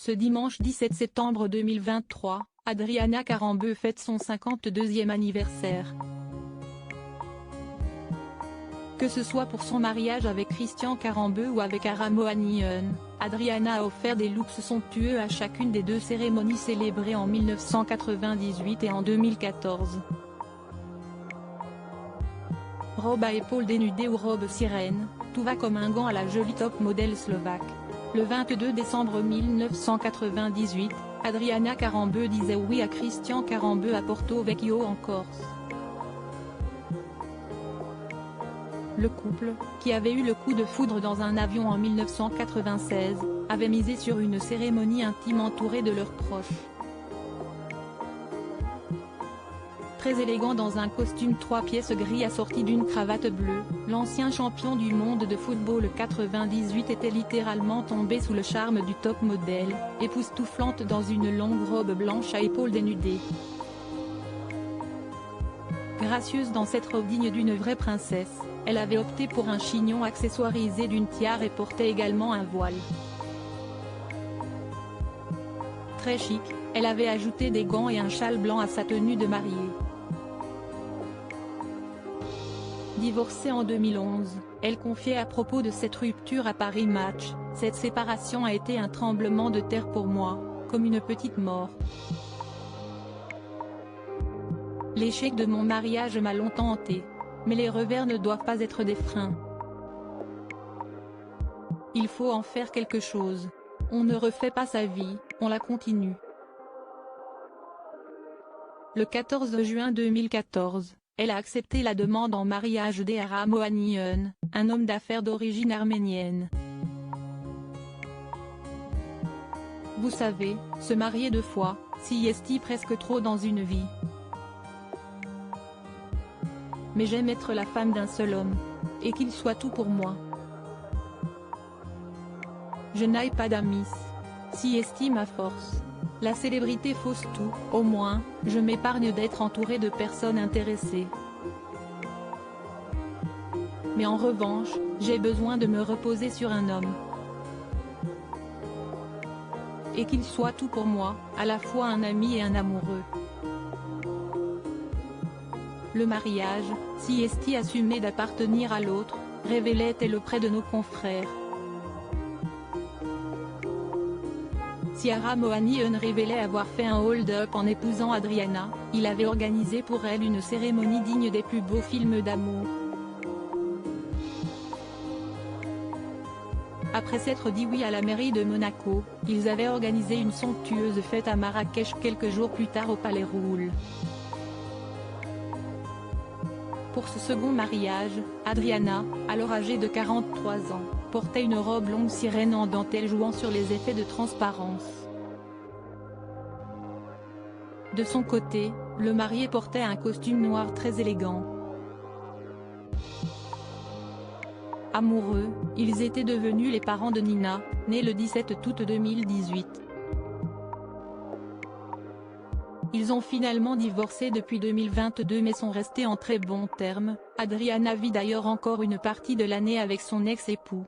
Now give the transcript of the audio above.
Ce dimanche 17 septembre 2023, Adriana Karembeu fête son 52e anniversaire. Que ce soit pour son mariage avec Christian Karembeu ou avec Ara Mohanian, Adriana a offert des looks somptueux à chacune des deux cérémonies célébrées en 1998 et en 2014. Robe à épaules dénudées ou robe sirène, tout va comme un gant à la jolie top modèle slovaque. Le 22 décembre 1998, Adriana Karembeu disait oui à Christian Karembeu à Porto Vecchio en Corse. Le couple, qui avait eu le coup de foudre dans un avion en 1996, avait misé sur une cérémonie intime entourée de leurs proches. Très élégant dans un costume 3 pièces gris assorti d'une cravate bleue, l'ancien champion du monde de football 98 était littéralement tombé sous le charme du top modèle, époustouflante dans une longue robe blanche à épaules dénudées. Gracieuse dans cette robe digne d'une vraie princesse, elle avait opté pour un chignon accessoirisé d'une tiare et portait également un voile. Très chic, elle avait ajouté des gants et un châle blanc à sa tenue de mariée. Divorcée en 2011, elle confiait à propos de cette rupture à Paris Match, « Cette séparation a été un tremblement de terre pour moi, comme une petite mort. L'échec de mon mariage m'a longtemps hanté. Mais les revers ne doivent pas être des freins. Il faut en faire quelque chose. On ne refait pas sa vie, on la continue. » Le 14 juin 2014, elle a accepté la demande en mariage d'Ara Mohanian, un homme d'affaires d'origine arménienne. Vous savez, se marier 2 fois, si est presque trop dans une vie. Mais j'aime être la femme d'un seul homme. Et qu'il soit tout pour moi. Je n'aille pas d'amis. Si estime à force. La célébrité fausse tout, au moins, je m'épargne d'être entourée de personnes intéressées. Mais en revanche, j'ai besoin de me reposer sur un homme. Et qu'il soit tout pour moi, à la fois un ami et un amoureux. Le mariage, si assumé d'appartenir à l'autre, révélait-elle auprès de nos confrères. Si Ara Mohanian révélait avoir fait un hold-up en épousant Adriana, il avait organisé pour elle une cérémonie digne des plus beaux films d'amour. Après s'être dit oui à la mairie de Monaco, ils avaient organisé une somptueuse fête à Marrakech quelques jours plus tard au Palais Roule. Pour ce second mariage, Adriana, alors âgée de 43 ans, portait une robe longue sirène en dentelle jouant sur les effets de transparence. De son côté, le marié portait un costume noir très élégant. Amoureux, ils étaient devenus les parents de Nina, née le 17 août 2018. Ils ont finalement divorcé depuis 2022 mais sont restés en très bons termes. Adriana vit d'ailleurs encore une partie de l'année avec son ex-époux.